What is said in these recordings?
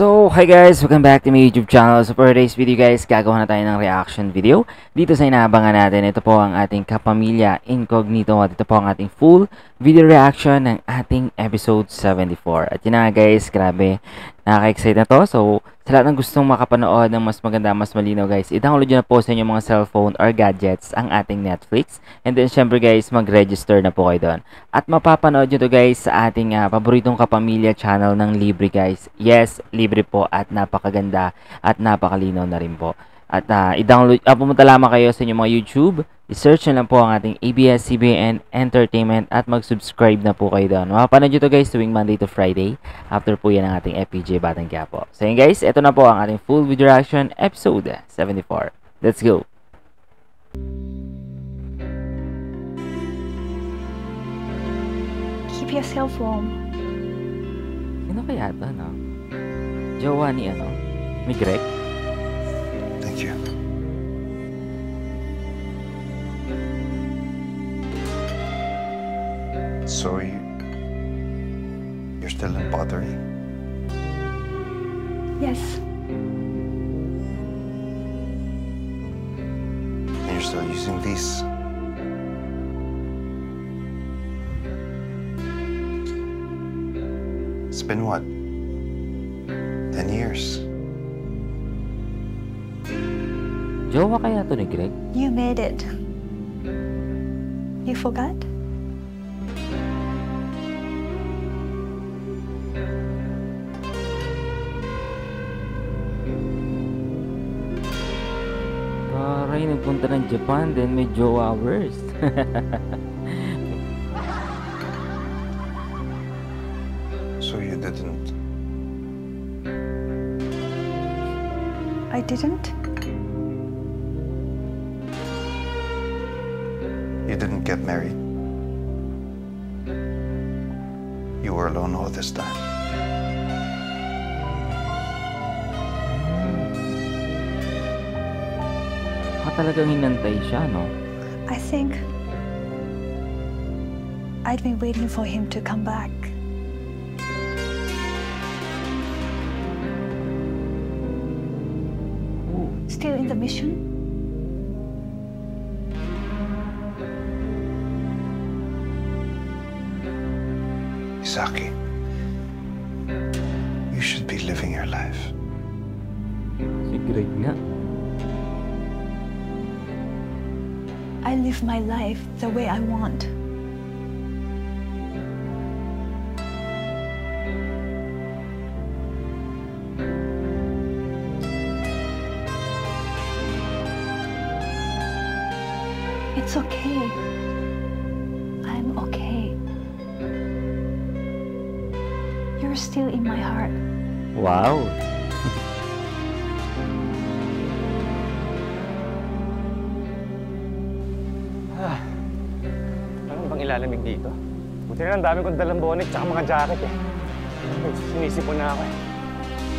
So, hi guys! Welcome back to my YouTube channel. So, for today's video guys, gagawa na tayo ng reaction video. Dito sa inaabangan natin, ito po ang ating Kapamilya Incognito at ito po ang ating full video reaction ng ating episode 74. At yun na guys, grabe, nakaka-excite na to. So, sa lahat ng gustong makapanood ng mas maganda, mas malinaw guys, i-download nyo na po sa inyong mga cellphone or gadgets ang ating Netflix. And then syempre guys, mag-register na po kayo doon. At mapapanood nyo to guys sa ating paboritong Kapamilya channel ng libre guys. Yes, libre po at napakaganda at napakalinaw na rin po. At i-download, pumunta lamang kayo sa inyong mga YouTube, i-search nyo lang po ang ating ABS-CBN Entertainment at mag-subscribe na po kayo doon. Mapapanood nyo to guys tuwing Monday to Friday. After po yan ang ating FPJ Batang Quiapo. So yun guys, ito na po ang ating full video reaction episode 74. Let's go! Keep yourself warm. Sino kaya ito, no? Jowa ni ano? Ni Greg? Thank you. So you're still in pottery? Yes. And you're still using these? It's been what? 10 years. Jowa kaya ito ni Greg? You made it. You forgot? Aray, nagpunta ng Japan, then may jowa worst. So you didn't? I didn't? You didn't get married? You were alone all this time? Talagang hinantay siya, no? I think I'd been waiting for him to come back. Still in the mission? Isaki, you should be living your life. Si Greg nga. I live my life the way I want. It's okay. I'm okay. You're still in my heart. Wow! Ano bang ilalamig dito? Buti na lang dami kong dalang bonnet tsaka mga jacket eh. Sinisipon na ako eh.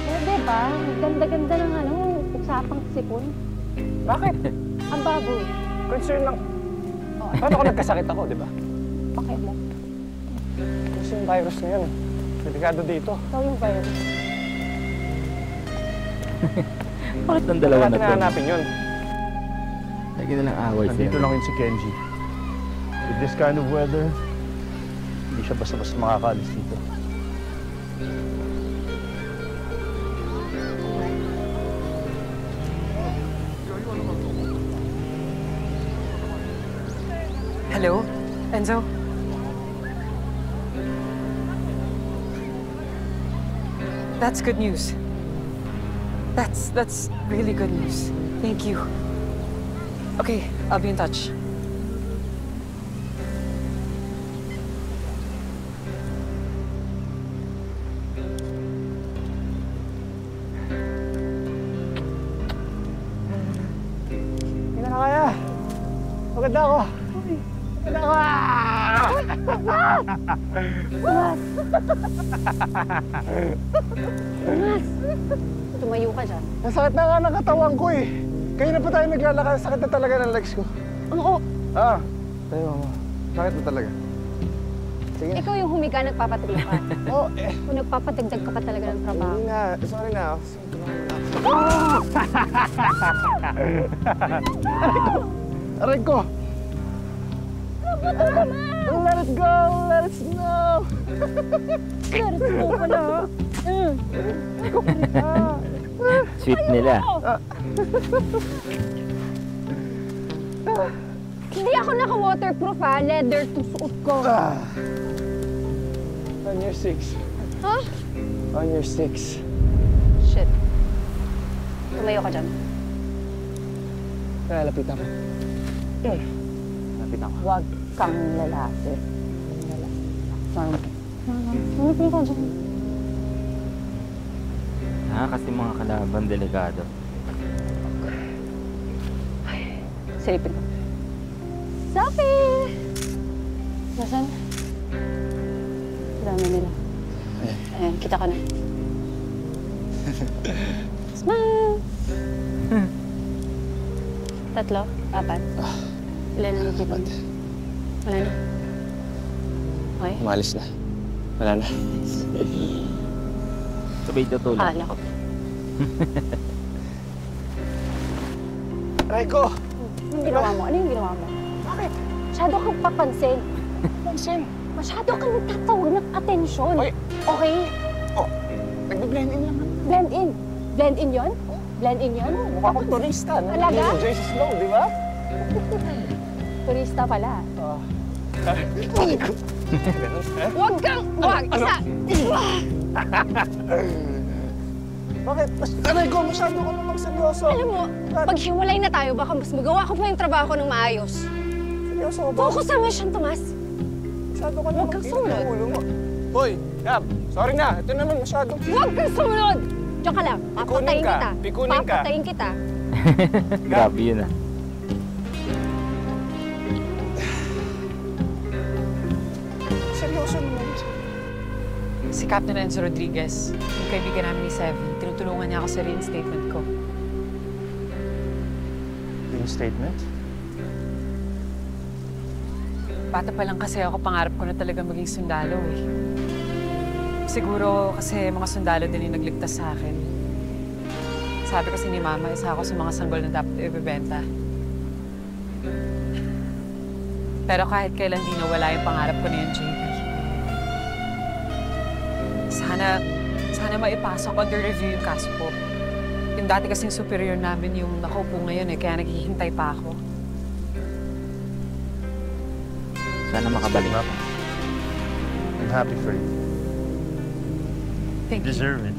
Pero diba, ganda-ganda ng usapang sipon. Bakit? Ang baboy. Concern lang. Paano ako nagkasakit ako, di ba? Okay mo. Kasi yung virus na yun. Delikado dito. Ikaw yung virus. Bakit ng dalawa na natin to? nahanapin yun. Lagi na lang away sila. Nandito lang yun si Kenji. With this kind of weather, hindi siya basta-basta makakaalis dito. Hello, Enzo? That's good news. That's really good news. Thank you. Okay, I'll be in touch. Hindi na kaya. Maganda ako. Maganda ako. Mas! Tumayo ka dyan. Nasakit na nga ng katawan ko eh. Kayo na pa tayo naglalakad. Sakit na talaga ng legs ko. Oo. Tayo mo. Sakit na talaga. Sige. Ikaw yung humiga, nagpapatulog ka. Oh, eh. Kung nagpapatagdag ka pa talaga ng trabaho. Hindi na. Sorry na. Aray ko! Let it go! Let it snow! Let it go pala, ha? Sweet nila. Hindi ako naka-waterproof, ha? Leather to suot ko. On your 6. Ha? On your 6. Shit. Tumayo ka dyan. Lapit ako. Lapit ako. Huwag kang lalapit. Tumapit ka dyan. Kasi mga kalaban, delikado. Silipin ko. Sophie! Nasaan? Dami nila. Ayan, kita ka na. Smile! Tatlo? Apat? Ilan na nakita mo? Wala na? Okay? Umalis na. Wala na. Sabay tutulog. Akala ko. Aray ko! Anong ginawa mo? Ano yung ginawa mo? Bakit? Masyado kang papansin. Pansin. Masyado kang nagtatawag ng atensyon. Oy. Okay? Oh, nagbe-blend in lang. Blend in. Blend in yon? Blend in yon? Mukha akong turista. Talaga? Jesus Snow, di ba? Turista pala. Aray ko. Ganun, eh? Huwag kang! Huwag! Isa! Bakit? Aray ko, masyado ka namang seryoso. Alam mo, pag hiwalay na tayo, baka mas magawa ko pa yung trabaho ko ng maayos. Seryoso ka ba? Focus sa mission, Tomas. Masyado ka Huwag namang kang sumunod. ulo mo. Hoy, Gab, sorry na. Ito naman masyado. Huwag kang sumunod! Diyan ka lang. Papatayin ka. kita. Pikunin ka. Papatayin kita. Grabe yun ah. Seryoso naman. Si Captain Enzo Rodriguez, yung kaibigan namin ni Seven, tinutulungan niya ako sa reinstatement ko. Reinstatement? Bata pa lang kasi ako, pangarap ko na talaga maging sundalo eh. Siguro kasi mga sundalo din yung nagligtas sa akin. Sabi kasi ni Mama, isa ako sa mga sanggol na dapat ibebenta. Pero kahit kailan di nawala yung pangarap ko na yun, JP. Sana maipasok under review yung kaso ko. Yung dati kasing superior namin yung nakaupo ngayon eh, kaya naghihintay pa ako. Sana makabalik. I'm happy for you. Thank you. Deserve it.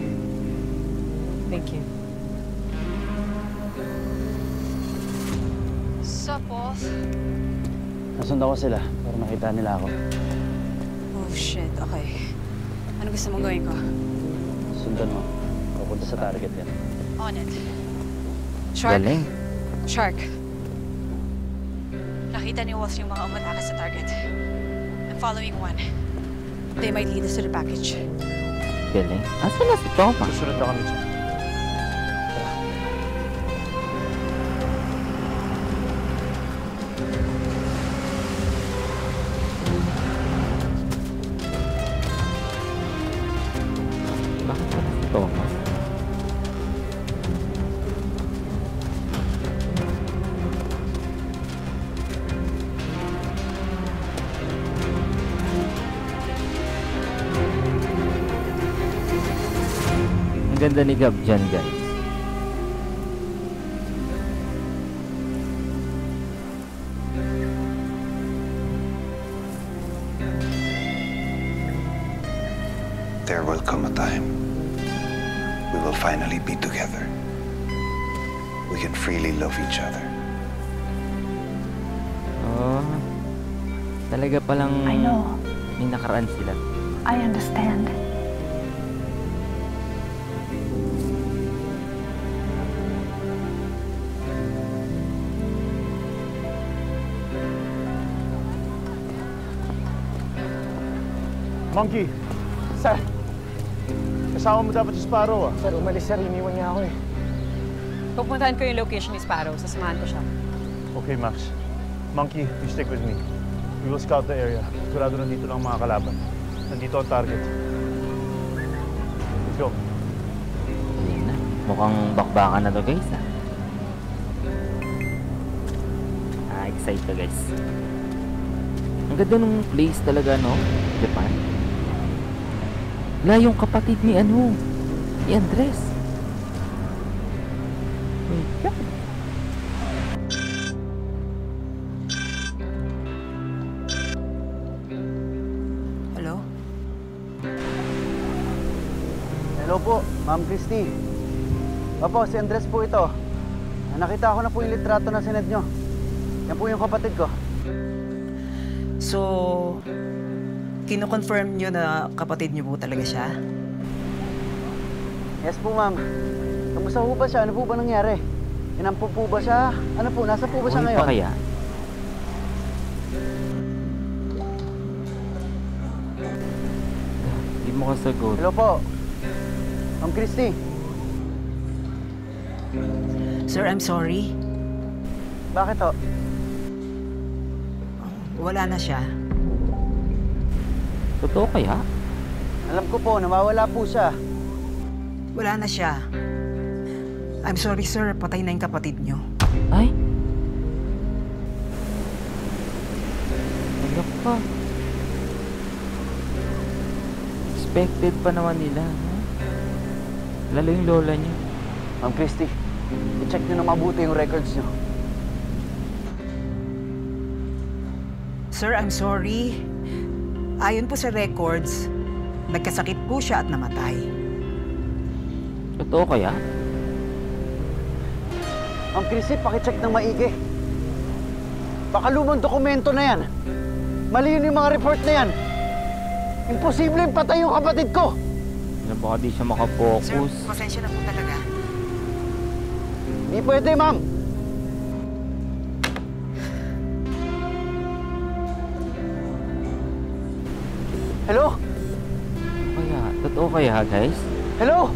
Thank you. Sup, boss? Nasundan ko sila para makita nila ako. Oh shit, okay. Ano gusto mong gawin ko? Sundan mo. Papunta sa target yan. On it. Shark. Galing. Shark. Nakita ni Walsh yung mga umatake sa target. I'm following one. They might lead us to the package. Galing. Asan na si Thomas? Susunod na kami siya. Bakit na si Thomas? Ang ganda ni Gab dyan, guys. There will come a time we will finally be together. We can freely love each other. Oh, talaga palang I know. may nakaraan sila. I understand. Monkey, Sir, kasama mo dapat si Sparrow ah. sir, umalis sir. Iniwan niya ako eh. Pupuntahan ko yung location ni Sparrow. Sasamahan ko siya. Okay, Max. Monkey, you stick with me. We will scout the area. Sigurado nandito lang ang mga kalaban. Nandito ang target. Let's go. Ayun na. Mukhang bakbakan na to guys excited to guys. Ang ganda ng place talaga no, Japan. Wala yung kapatid ni ni Andres. My God. Hello? Hello po, Ma'am Christy. Opo, si Andres po ito. Nakita ko na po yung litrato na sinend nyo. Yan po yung kapatid ko. So, kino-confirm nyo na kapatid nyo po talaga siya? Yes po, ma'am. Kamusta po ba siya? Ano po ba nangyari? Inampo po ba siya? Ano po? Nasa po ba siya Uy, ngayon? pa kaya? Hindi mo kasagot. Hello po. Ma'am Christy. Sir, I'm sorry. Bakit ho? Wala na siya. Totoo kaya? Alam ko po, nawawala po siya. Wala na siya. I'm sorry, sir. Patay na yung kapatid nyo. Ay? Anak pa. Expected pa naman nila. Lalo yung lola niya. Ma'am Christy, i-check nyo na mabuti yung records nyo. Sir, I'm sorry. Ayon po sa records, nagkasakit po siya at namatay. Totoo kaya? Ma'am Christy, pakicheck ng maigi. Baka lumang dokumento na yan. Mali yun yung mga report na yan. Imposible yung patay yung kapatid ko. Alam baka di siya Sir, makapokus. pasensya na po talaga. Hindi pwede, ma'am. Hello? Kaya, totoo kaya guys? Hello?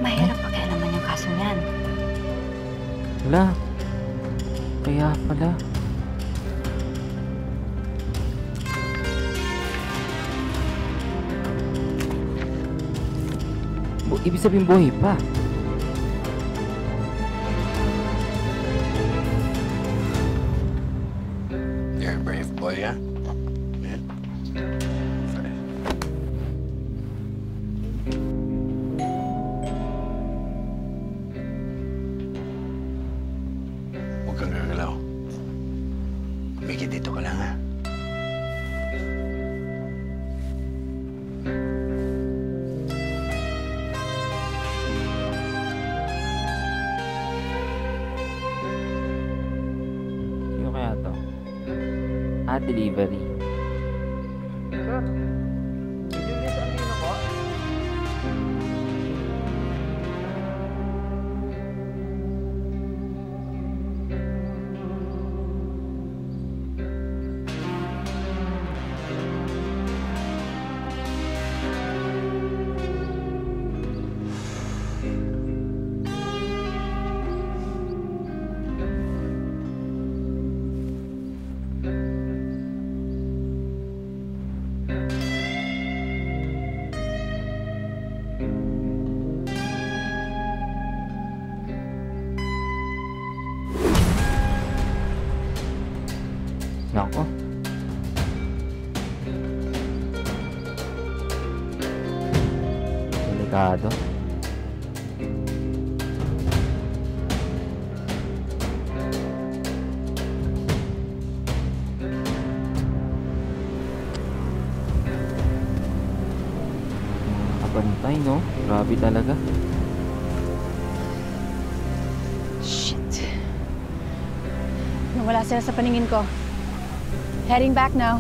Mahirap pakialaman yung kaso niyan. Wala. Kaya pala. Ibig sabihin buhay pa. You're a brave boy, yeah? Yeah. Fine. Huwag kang gagalaw. Mickey, dito ka lang, ha? Sino kaya to? Delivery. Sir, medyo late ang dino po. Nako. Delikado. Ay no, grabe talaga. Shit. Nawala sila sa paningin ko. Heading back now.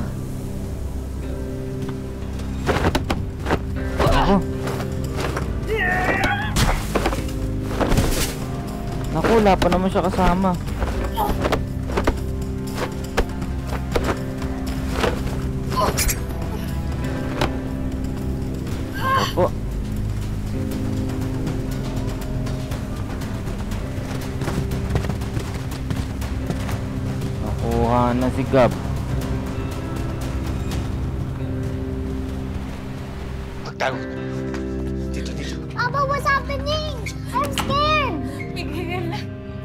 Ako. Naku, wala pa naman siya kasama. Opo. Nakuha na si Gab. Pagtago. Dito. Papa, what's happening? I'm scared.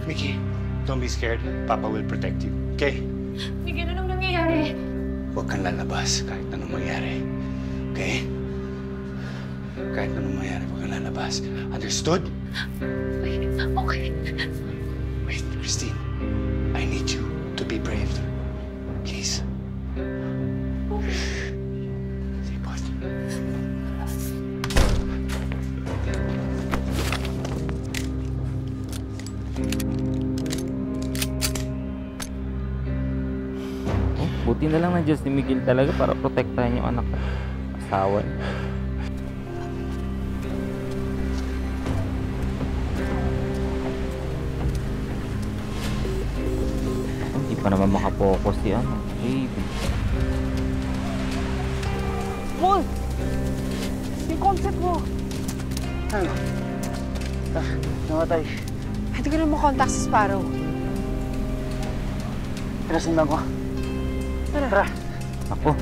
Mickey, don't be scared. Papa will protect you. Okay? Miguel, anong nangyayari? Huwag kang lalabas kahit anong mangyari. Okay? Kahit anong mangyari, huwag kang lalabas. Understood? Okay. Wait, Christine. I need you to be brave. Please. Stay put. Buti na lang nandiyan si Miguel talaga para protektahan yung anak at asawa niya. Hindi pa naman makapokus si JB. Paul! Yung concept mo! Ano? Namatay. Hindi ko na makontak si Sparrow. Pinasundan ko. Tara. Ako.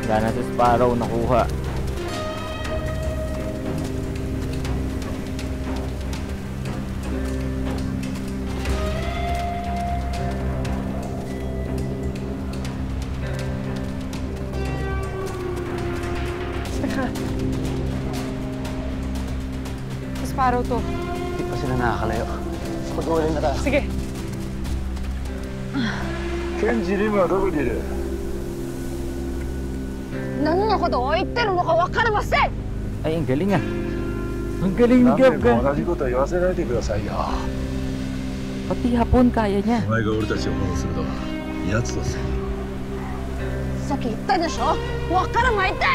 Wala na si Sparrow nakuha. Si Sparrow to. Hindi pa sila nakakalayo. Pag-uulin na tayo. Sige. ケンジリムはどこにいる？何のことを言ってるのかわかりません。 Ay, ang galing ah. Ang galing ni 何 Gab 遍 ka. も同じことは言わせないでくださいよ。 Pati hapon kaya niya. お前が俺たちをフォローするのは奴とする。さっき言ったでしょ。わからないって。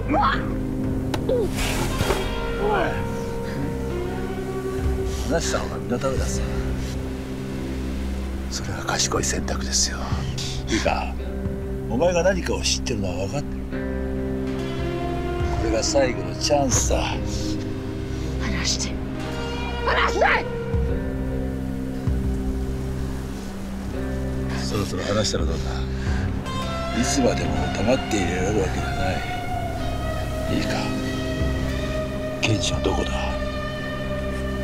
うわ。話した方が身のためだぞ。それは賢い選択ですよ。いいか、お前が何かを知ってるのは分かってる。これが最後のチャンスだ。話して。話して。そろそろ話したらどうだ。いつまでも黙っていられるわけじゃない。いいか、ケンジはどこだ。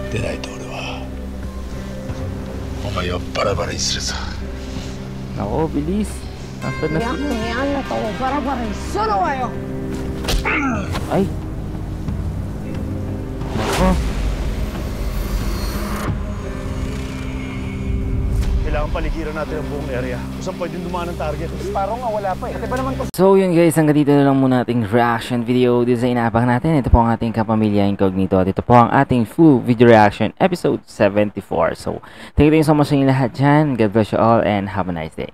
でないと俺はお前をバラバラにするぞ。 Nako, bilis. Nasaan na si... Yan na to. Para-para. Sino kayo? Ay. Nako. Kailangan paligiran natin ang buong area. Kung saan pwedeng dumaan ng target. Parang nga wala pa eh. Pati ba naman to? So yun guys, hanggang dito na lang muna ating reaction video dito sa inaabang natin. Ito po ang ating Kapamilya Incognito at ito po ang ating full video reaction episode 74. So thank you so much sa inyo lahat dyan. God bless you all and have a nice day.